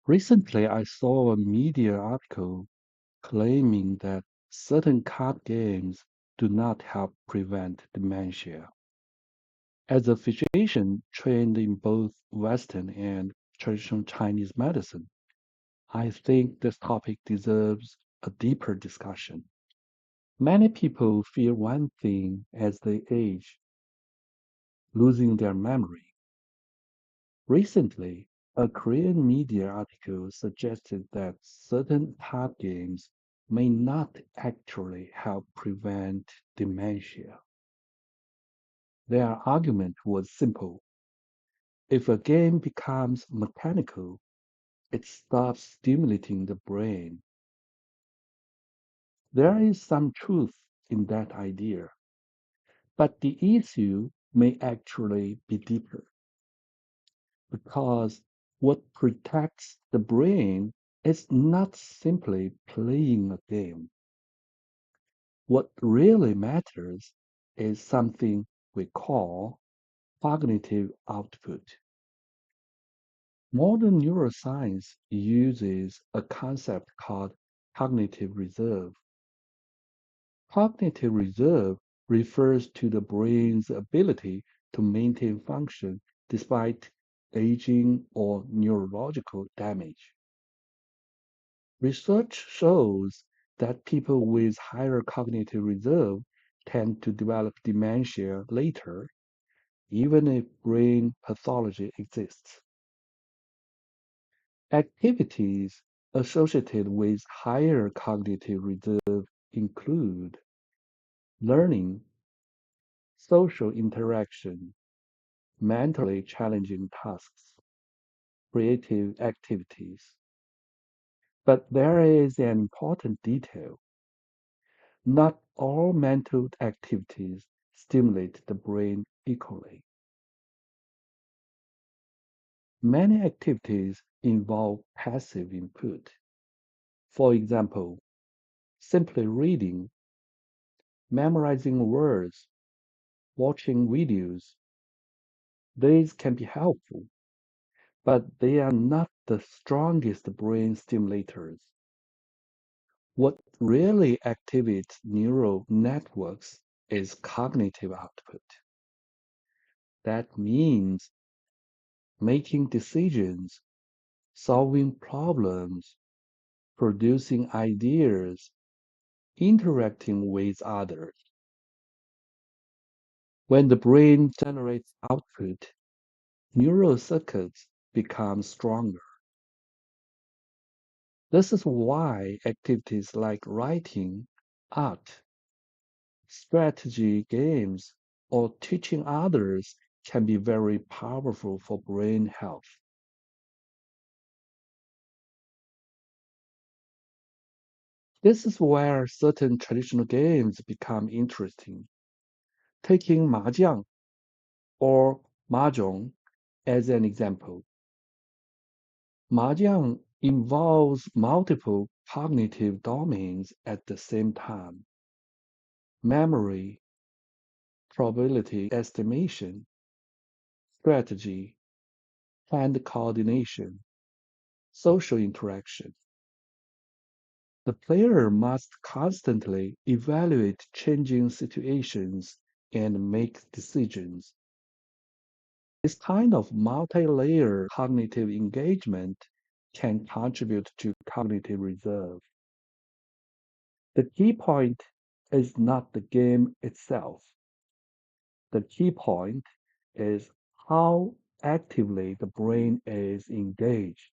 Recently, I saw a media article claiming that certain card games do not help prevent dementia. As a physician trained in both Western and traditional Chinese medicine, I think this topic deserves a deeper discussion. Many people fear one thing as they age, losing their memory. Recently, a Korean media article suggested that certain card games may not actually help prevent dementia. Their argument was simple. If a game becomes mechanical, it stops stimulating the brain. There is some truth in that idea, but the issue may actually be deeper because what protects the brain is not simply playing a game. What really matters is something we call cognitive output. Modern neuroscience uses a concept called cognitive reserve. Cognitive reserve refers to the brain's ability to maintain function despite aging or neurological damage. Research shows that people with higher cognitive reserve tend to develop dementia later, even if brain pathology exists. Activities associated with higher cognitive reserve include learning, social interaction, mentally challenging tasks, creative activities. But there is an important detail. Not all mental activities stimulate the brain equally. Many activities involve passive input. For example, simply reading, memorizing words, watching videos. These can be helpful, but they are not the strongest brain stimulators. What really activates neural networks is cognitive output. That means making decisions, solving problems, producing ideas, interacting with others. When the brain generates output, neural circuits become stronger. This is why activities like writing, art, strategy games, or teaching others can be very powerful for brain health. This is where certain traditional games become interesting. Taking mahjong or mahjong as an example. Mahjong involves multiple cognitive domains at the same time: memory, probability estimation, strategy, hand coordination, social interaction. The player must constantly evaluate changing situations and make decisions. This kind of multi-layer cognitive engagement can contribute to cognitive reserve. The key point is not the game itself. The key point is how actively the brain is engaged.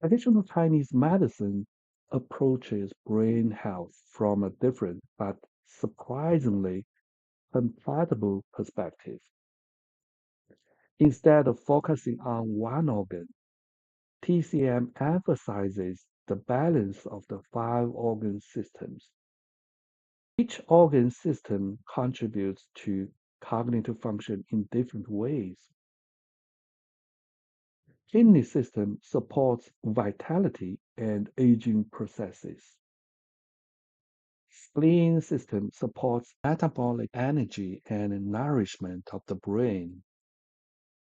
Traditional Chinese medicine approaches brain health from a different but surprisingly compatible perspective. Instead of focusing on one organ, TCM emphasizes the balance of the five organ systems. Each organ system contributes to cognitive function in different ways. Kidney system supports vitality and aging processes. Spleen system supports metabolic energy and nourishment of the brain.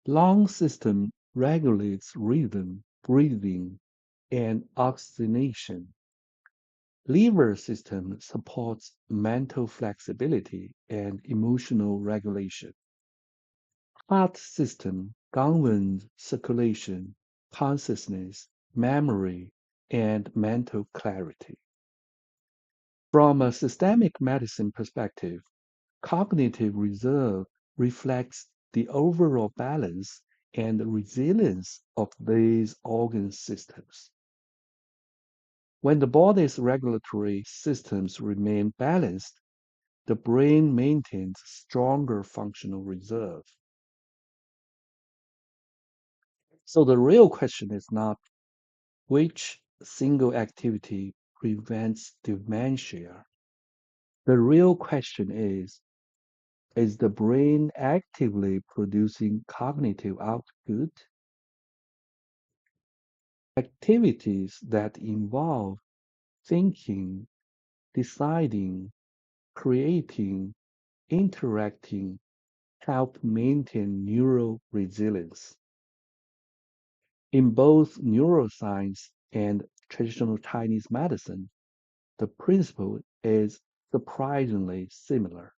Lung system regulates rhythm, breathing, and oxygenation. Liver system supports mental flexibility and emotional regulation. Heart system governs circulation, consciousness, memory, and mental clarity. From a systemic medicine perspective, cognitive reserve reflects the overall balance and resilience of these organ systems. When the body's regulatory systems remain balanced, the brain maintains stronger functional reserve. So the real question is not which single activity prevents dementia. The real question is the brain actively producing cognitive output? Activities that involve thinking, deciding, creating, interacting help maintain neural resilience. In both neuroscience and traditional Chinese medicine, the principle is surprisingly similar.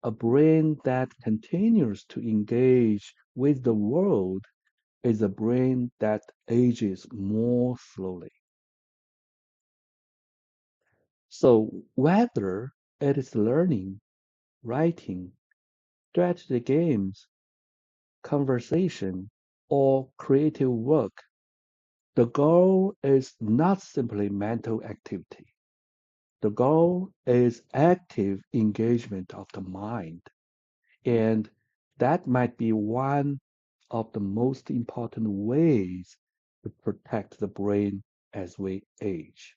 A brain that continues to engage with the world is a brain that ages more slowly. So, whether it is learning, writing, strategy games, conversation, or creative work, the goal is not simply mental activity. The goal is active engagement of the mind. And that might be one of the most important ways to protect the brain as we age.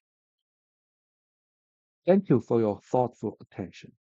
Thank you for your thoughtful attention.